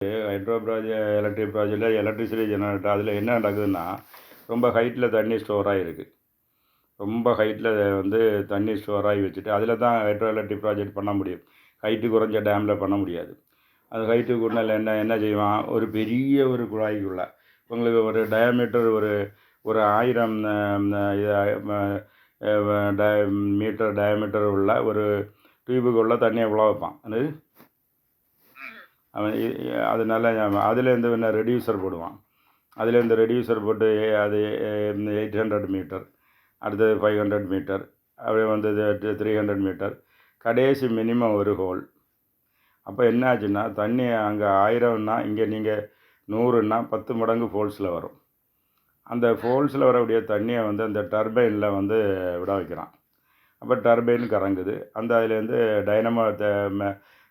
Hydro electric ப்ராஜெக்டில் electricity generator அதில் என்ன நடக்குதுன்னா, ரொம்ப ஹைட்டில் தண்ணி ஸ்டோர் ஆகிருக்கு. ரொம்ப ஹைட்டில் வந்து தண்ணி ஸ்டோர் ஆகி வச்சுட்டு அதில் தான் ஹைட்ரோ எலக்ட்ரிக் ப்ராஜெக்ட் பண்ண முடியும். ஹைட்டு குறைஞ்ச டேமில் பண்ண முடியாது. அது ஹைட்டு கூட்டினால என்ன செய்வான், ஒரு பெரிய ஒரு குழாய்க்குள்ள உங்களுக்கு ஒரு டயாமீட்டர் ஒரு ஒரு 1000 மீட்டர் டயாமீட்டர் உள்ள ஒரு டியூபுக்குள்ளே தண்ணியை உள்ள வைப்பான். அது அவன் அதனால அதுலேருந்து என்ன ரெடியூசர் போடுவான். அதுலேருந்து ரெடியூசர் போட்டு அது 800 மீட்டர், அடுத்தது 500 மீட்டர், அப்படியே வந்தது 300 மீட்டர், கடைசி மினிமம் ஒரு ஹோல். அப்போ என்ன ஆச்சுன்னா, தண்ணி அங்கே 1000ன்னா இங்கே நீங்கள் 100ன்னா 10 மடங்கு ஃபோல்ஸில் வரும். அந்த ஃபோல்ஸில் வரக்கூடிய தண்ணியை வந்து அந்த டர்பைனில் வந்து விட வைக்கிறான். அப்போ டர்பைன் கறங்குது. அந்த அதுலேருந்து டைனமோ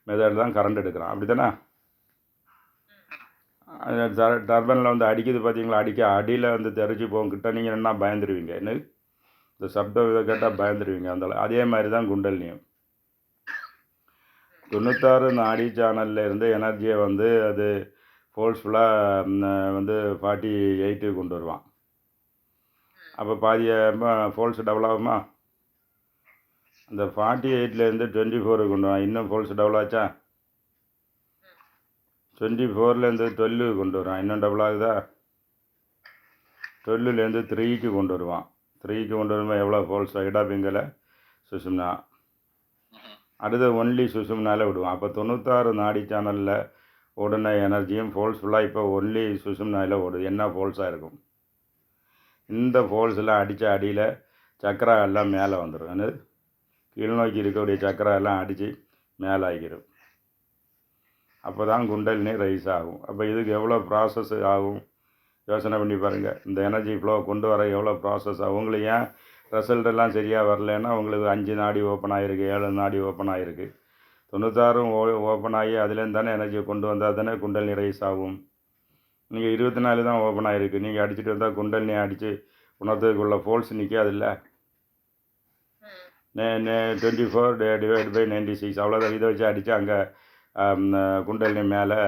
மெத்தட் தான் கரண்ட் எடுக்கிறான். அப்படி தானே? டர்பனில் வந்து அடிக்குது பார்த்தீங்களா, அடிக்க அடியில் வந்து தெரிச்சு போகும். கிட்ட நீங்கள் என்ன பயந்துருவீங்க, என்ன இந்த சப்தம் இதை கேட்டால் பயந்துருவீங்க. அதே மாதிரி தான் குண்டலினியும் 96 நாடி சேனலில் இருந்து எனர்ஜியை வந்து அது ஃபோர்ஸ்ஃபுல்லாக வந்து 48 கொண்டு வருவான். அப்போ பாதிய ஃபோல்ஸ் டபுள் ஆகுமா? அந்த 48லேருந்து 24 கொண்டு வருவான். இன்னும் ஃபோல்ஸ் டபுள் ஆச்சா? 24லேருந்து 12 கொண்டு வருவான். இன்னும் டபுள் ஆகுதா? 12லேருந்து 3க்கு கொண்டு வருவான். 3க்கு கொண்டு வரும்போது எவ்வளோ ஃபோல்ஸ்? இடாபிங்கல சுசும்னா. அடுத்து ஒன்லி சுசும்னால விடுவான். அப்போ 96 நாடி சேனலில் ஓடின எனர்ஜியும் ஃபோல்ஸ்ஃபுல்லாக இப்போ ஒன்லி சுசும்னால ஓடுது. என்ன ஃபோல்ஸாக இருக்கும்? இந்த ஃபோல்ஸில் அடித்த அடியில் சக்கரா எல்லாம் மேலே வந்துடும். என்னது கீழ்நோக்கி இருக்கக்கூடிய சக்கரா எல்லாம் அடித்து மேலே ஆகிடும். அப்போ தான் குண்டலினி ரைஸ் ஆகும். அப்போ இதுக்கு எவ்வளோ ப்ராசஸ் ஆகும் யோசனை பண்ணி பாருங்கள். இந்த எனர்ஜி ஃப்ளோ கொண்டு வர எவ்வளோ ப்ராசஸ் ஆகும். உங்களுக்கு ஏன் ரிசல்ட் எல்லாம் சரியாக வரலன்னா, உங்களுக்கு 5 நாடி ஓப்பன் ஆகிருக்கு, 7 நாடி ஓப்பன் ஆகிருக்கு. 96 ஓப்பன் ஆகி அதுலேருந்து தானே எனர்ஜியை கொண்டு வந்தால் தானே குண்டலினி ரைஸ் ஆகும். நீங்கள் 24 தான் ஓப்பன் ஆகிருக்கு. நீங்கள் அடிச்சுட்டு வந்தால் குண்டலினி அடித்து உணர்த்துக்குள்ள ஃபோல்ஸ் நிற்காதில்ல. 24 டிவைட் பை 96 அவ்வளோதான். இதை வச்சு அடித்து அங்கே குண்டலினி மேலே.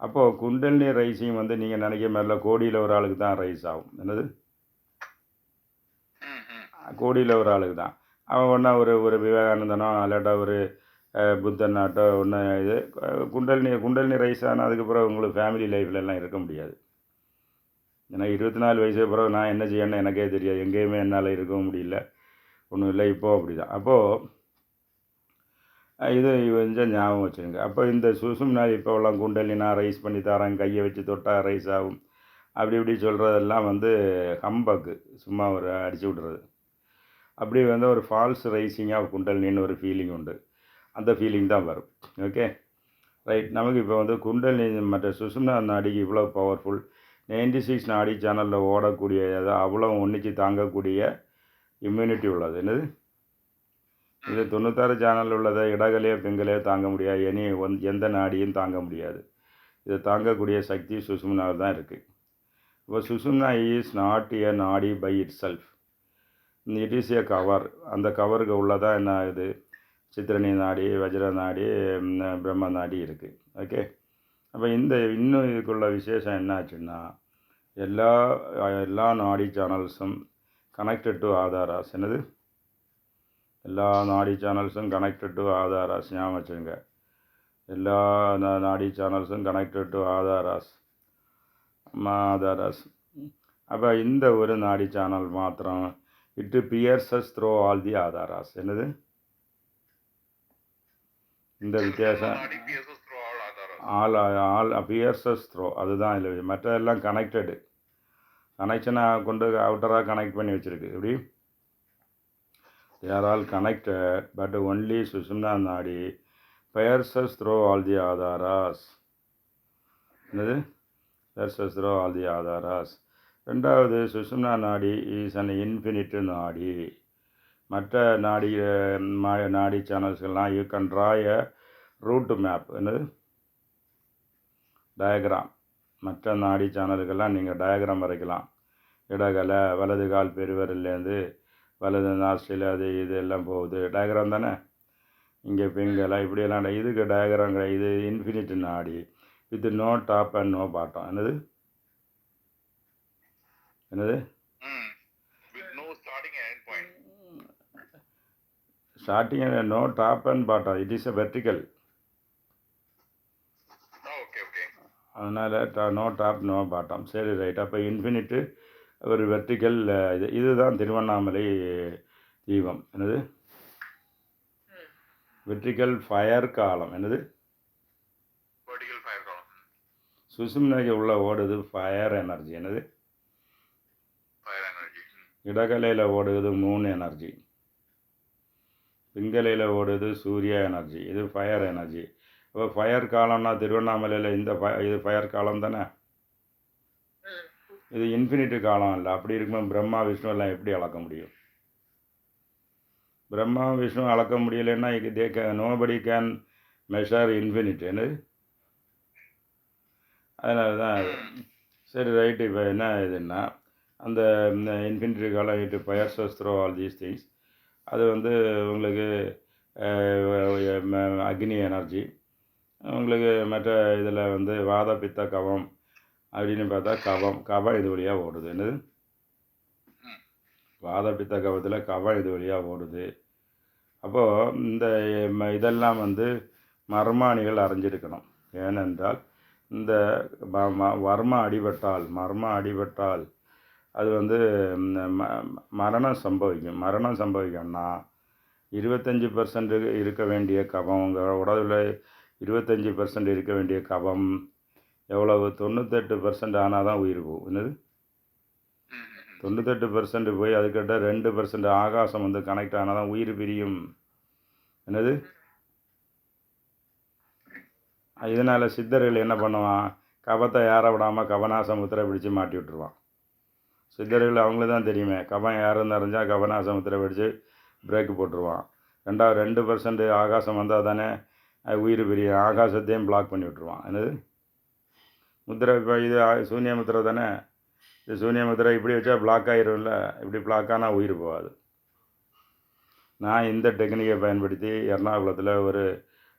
அப்போது குண்டலினி ரைஸிங் வந்து நீங்கள் நினைக்கிற மாதிரில கோடியில் ஒரு ஆளுக்கு தான் ரைஸ் ஆகும். என்னது கோடியில் ஒரு ஆளுக்கு தான். அவன் ஒன்றா ஒரு விவேகானந்தனோ இல்லாட்டா ஒரு புத்தனாட்டோ ஒன்று இது குண்டலினி ரைஸ் ஆனால் அதுக்கப்புறம் உங்களுக்கு ஃபேமிலி லைஃப்லலாம் இருக்க முடியாது. ஏன்னா 24 வயசு பிறகு நான் என்ன செய்யணும்னு எனக்கே தெரியாது. எங்கேயுமே என்னால் இருக்கவும் முடியல, ஒன்றும் இல்லை. இப்போது அப்படி தான். அப்போது இது கொஞ்சம் ஞாபகம் வச்சுருங்க. அப்போ இந்த சுசும்னா இப்போலாம் குண்டலினா ரைஸ் பண்ணி தராங்க, கையை வச்சு தொட்டால் ரைஸ் ஆகும், அப்படி இப்படி சொல்கிறதெல்லாம் வந்து ஹம்பக்கு, சும்மா ஒரு அடிச்சு விட்றது. அப்படி வந்து ஒரு ஃபால்ஸ் ரைசிங்காக குண்டலினின்னு ஒரு ஃபீலிங் உண்டு. அந்த ஃபீலிங் தான் வரும். Okay right. நமக்கு இப்போ வந்து குண்டலினி மற்ற சுசும்னா நாடிக்கு இவ்வளோ பவர்ஃபுல். 96 நாடி சேனலில் ஓடக்கூடிய அவ்வளோ ஒன்றிச்சு தாங்கக்கூடிய இம்யூனிட்டி உள்ளது. என்னது இது 96 சேனலில் உள்ளதை இடகலையோ பெண்களையோ தாங்க முடியாது. எந்த நாடியும் தாங்க முடியாது. இதை தாங்கக்கூடிய சக்தி சுசும்னாவில் தான் இருக்குது. இப்போ சுசும்னா is not a nadi by itself. It is a cover. அந்த கவருக்கு உள்ளதான் என்ன ஆகுது, சித்திரணி நாடி, வஜ்ர நாடி, பிரம்ம நாடி இருக்குது. ஓகே. அப்போ இன்னும் இதுக்குள்ள விசேஷம் என்ன ஆச்சுன்னா, எல்லா நாடி சேனல்ஸும் கனெக்டட் டு ஆதாராஸ். என்னது எல்லா நாடி சேனல்ஸும் கனெக்டட் டு ஆதாராஸ். ஞாபகம் வச்சுங்க. எல்லா நாடி சேனல்ஸும் கனெக்டட் டு ஆதாராஸ். அப்போ இந்த ஒரு நாடி சேனல் மாத்திரம் இட் பியர்சஸ் த்ரோ ஆல் தி ஆதாராஸ். என்னது இந்த வித்தியாசம்? ஆல் பியர்சஸ் த்ரோ, அதுதான் இல்லை. மற்றதெல்லாம் கனெக்டடு, கனெக்ஷனாக கொண்டு அவுட்டராக கனெக்ட் பண்ணி வச்சுருக்கு. இப்படி they are all connected, but only சுசும்னா நாடி pierces through all the ஆதாராஸ். என்னது pierces through all the ஆதாராஸ். ரெண்டாவது, சுசும்னா நாடி இஸ் அன் இன்ஃபினிட் நாடி. மற்ற நாடி சேனல்ஸ்கெல்லாம் you can draw a route map. என்னது டயக்ராம். மற்ற நாடி சேனலுக்கெல்லாம் நீங்கள் டயக்ராம் வரைக்கலாம். இடகலை, வலது கால் பெருவரிலேருந்து வலது நாஸ்டில் அது இது எல்லாம் போகுது. டயக்ராம் தானே. இங்கே பெண்களை இப்படியெல்லாம் இதுக்கு டயக்ராம். இது இன்ஃபினிட் நாடி. With no top and no bottom. என்னது என்னது starting and no top and bottom. It is a vertical. அதனால் நோ டாப் நோ பாட்டம். சரி ரைட். அப்போ இன்ஃபினிட்டு ஒரு வெர்டிக்கல் இதுதான் திருவண்ணாமலை தீபம். என்னது வெர்டிக்கல் ஃபயர் காலம். என்னது சுசும்னைக்கு உள்ள ஓடுது ஃபயர் எனர்ஜி. என்னது இடகலையில் ஓடுது மூன் எனர்ஜி, பிங்கலையில் ஓடுது சூரிய எனர்ஜி. இது ஃபயர் எனர்ஜி. இப்போ ஃபயர் காலம்னா திருவண்ணாமலையில் இது ஃபயர் காலம் தானே. இது இன்ஃபினிட்டி காலம் இல்லை. அப்படி இருக்கும்போது பிரம்மா விஷ்ணு எல்லாம் எப்படி அளக்க முடியும்? பிரம்மா விஷ்ணு அளக்க முடியலைன்னா நோபடி கேன் மெஷர் இன்ஃபினிட்டி. என்னது அதனால தான். சரி ரைட்டு. இப்போ என்ன இதுன்னா அந்த இன்ஃபினிட்டி காலம் இட்டு ஃபயர் சஸ்த்ரோ ஆல் தீஸ் திங்ஸ். அது உங்களுக்கு அக்னி எனர்ஜி. உங்களுக்கு மற்ற இதில் வாத பித்த கவம் அப்படின்னு பார்த்தா கவம் இது வழியாக ஓடுது. என்னது வாத பித்த கவத்தில் கவம் இது வழியாக ஓடுது. அப்போது இந்த இதெல்லாம் மர்மாணிகள் அறிஞ்சிருக்கணும். ஏனென்றால் இந்த மர்ம அடிபட்டால் அது மரணம் சம்பவிக்கும். மரணம் சம்பவிக்கும்னா 25% இருக்க வேண்டிய கவம், உங்கள் உடலில் 25% இருக்க வேண்டிய கவம் எவ்வளவு? 98% ஆனால் தான் உயிர் போகும். என்னது 98% போய் அதுக்கிட்ட 2% ஆகாசம் கனெக்ட் ஆனால் தான் உயிர் பிரியும். என்னது இதனால் சித்தர்கள் என்ன பண்ணுவான்? கவத்தை ஏற விடாமல் கவனாசமுத்திரை பிடிச்சி மாட்டி விட்டுருவான். சித்தர்கள் அவங்களுக்கு தான் தெரியுமே. கவம் யாருன்னு அறிஞ்சால் கவனாசமுத்திரை பிடிச்சி பிரேக்கு போட்டுருவான். 2% ஆகாசம் வந்தால் தானே உயிர் பிரியும். ஆகாசத்தையும் பிளாக் பண்ணி விட்டுருவான். என்னது முத்திரை? இப்போ இது சூன்ய முத்திரை தானே. இது சூன்ய முத்திரை இப்படி வச்சா பிளாக் ஆகிரும்ல. இப்படி பிளாக் ஆனால் உயிர் போகாது. நான் இந்த டெக்னிக்கை பயன்படுத்தி எர்ணாகுளத்தில் ஒரு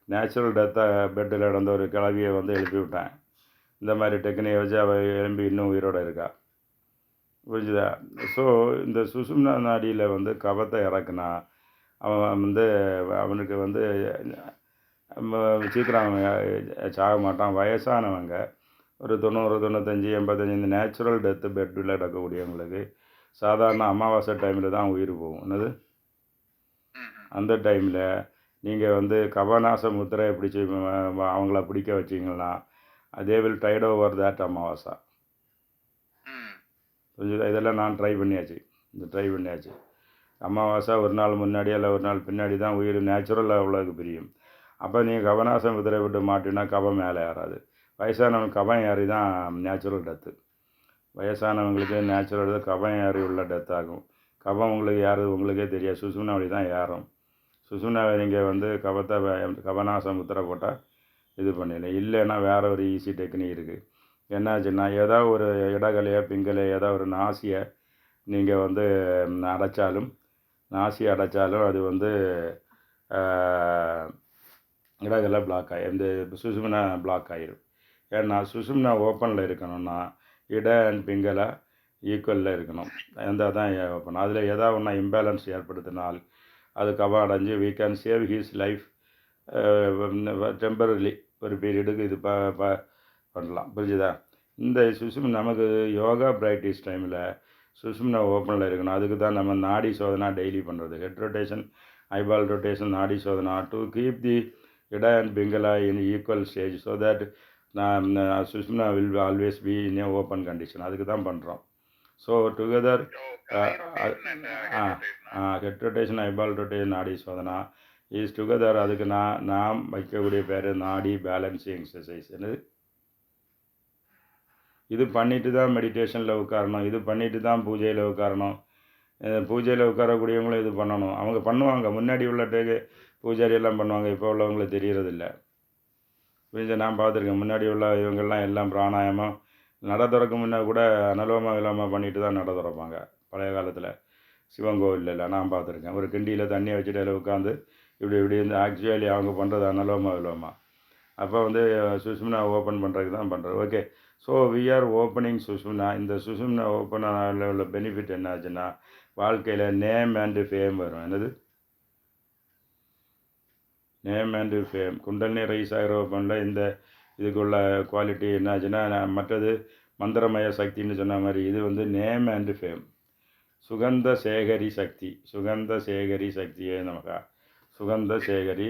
நேச்சுரல் டெத்தை பெட்டில் இடந்த ஒரு கிளவியை எழுப்பி விட்டேன். இந்த மாதிரி டெக்னிக்கை வச்சு அவள் எழும்பி இன்னும் உயிரோடு இருக்கா. புரிஞ்சுதா? ஸோ இந்த சுசும்னா நாடியில் கவத்தை இறக்குனா அவன் அவனுக்கு சீக்கிரம் சாக மாட்டான். வயசானவங்க ஒரு 90, 95, 85 இந்த நேச்சுரல் டெத்து பெட்டில் நடக்கக்கூடியவங்களுக்கு சாதாரண அமாவாசை டைமில் தான் உயிர் போகும். என்னது அந்த டைமில் நீங்கள் கவநாச முத்திரை பிடிச்சி அவங்கள பிடிக்க வச்சிங்கன்னா அதே வில் டைட் ஓவர் தேட் அமாவாசை. புரிஞ்சுதா? இதெல்லாம் நான் ட்ரை பண்ணியாச்சு. அமாவாசை ஒரு நாள் முன்னாடி இல்லை ஒரு நாள் பின்னாடி தான் உயிர் நேச்சுரல் அவ்வளோக்கு பிரியும். அப்போ நீங்கள் கவநாசம் முத்திரை விட்டு மாட்டினா கவம் மேலே ஏறாது. வயசானவங்க கவம் ஏறி தான் நேச்சுரல் டெத்து. வயசானவங்களுக்கு நேச்சுரல் கவம் ஏறி உள்ள டெத் ஆகும். கவம் உங்களுக்கு ஏறுது உங்களுக்கே தெரியாது. சுசும்னா வழி தான் ஏறும். சுசும்னாவை நீங்கள் கவத்தை கவநாசம் முத்திரை போட்டால் இது பண்ணிடலாம். இல்லைன்னா வேறு ஒரு ஈஸி டெக்னிக் இருக்குது. என்னாச்சுன்னா ஏதாவது ஒரு இடகலையோ பிங்கலையோ ஏதாவது ஒரு நாசியை நீங்கள் அடைச்சாலும் அது இடகலை பிளாக் ஆகிடும். இந்த சுசும்னா பிளாக் ஆகிடும். ஏன்னா சுசும்னா ஓப்பனில் இருக்கணும்னா இட அண்ட் பிங்கலை ஈக்குவலில் இருக்கணும். இருந்தால் தான் ஓப்பன். அதில் ஏதாவது ஒன்றா இம்பேலன்ஸ் ஏற்படுத்தினால் அது கவம் அடைஞ்சு we can save his life temporarily ஒரு பீரியடுக்கு இது பண்ணலாம். புரிஞ்சுதா? இந்த சுசும் நமக்கு யோகா ப்ராக்டிஸ் டைமில் சுசும்னா ஓப்பனில் இருக்கணும். அதுக்கு தான் நம்ம நாடி சோதனா டெய்லி பண்ணுறது. Head rotation, eyeball rotation, nadi shodhana to keep the ida and pingala in equal stage so that நான் sushumna will always be in a open condition. அதுக்கு தான் பண்ணுறோம். So together head rotation, eyeball rotation, nadi shodhana is together. அதுக்கு நாம் வைக்கக்கூடிய பேர் நாடி பேலன்சிங் எக்ஸசைஸ். என்னது இது பண்ணிட்டு தான் மெடிடேஷனில் உட்காரணும். இது பண்ணிட்டு தான் பூஜையில் உட்காரணும். பூஜையில் உட்காரக்கூடியவங்களும் இது பண்ணணும். அவங்க பண்ணுவாங்க. முன்னாடி உள்ள பூஜாரி எல்லாம் பண்ணுவாங்க. இப்போ உள்ளவங்களுக்கு தெரியறதில்ல. புரிஞ்சு நான் பார்த்துருக்கேன். முன்னாடி உள்ள இவங்கெல்லாம் எல்லாம் பிராணாயாமம் நட திறக்க முன்னே கூட அனலோமா விலோமா பண்ணிட்டு தான் நட திறப்பாங்க. பழைய காலத்தில் சிவன் கோவிலில் நான் பார்த்துருக்கேன். ஒரு கிண்டியில் தண்ணியை வச்சுட்டு அதில் உட்காந்து இப்படி ஆக்சுவலி அவங்க பண்ணுறது அனலோமா விலோமா. அப்போ வந்து சுஷும்னா ஓப்பன் பண்ணுறதுக்கு தான் பண்ணுறது. Okay. So we are opening Sushumna. இந்த சுஷும்னா ஓப்பன் ஆனால உள்ள பெனிஃபிட் என்ன ஆச்சுன்னா, வாழ்க்கையில் நேம் அண்டு ஃபேம் வரும். என்னது? Name and fame. Kundalini rise ஆகிற ஓப்பனில் இந்த இதுக்குள்ள குவாலிட்டி என்ன ஆச்சுன்னா, மற்றது மந்திரமய சக்தின்னு சொன்ன மாதிரி இது வந்து நேம் அண்டு ஃபேம். சுகந்த சேகரி சக்தி. சுகந்த சேகரி சக்தியே நமக்கா. சுகந்த சேகரி.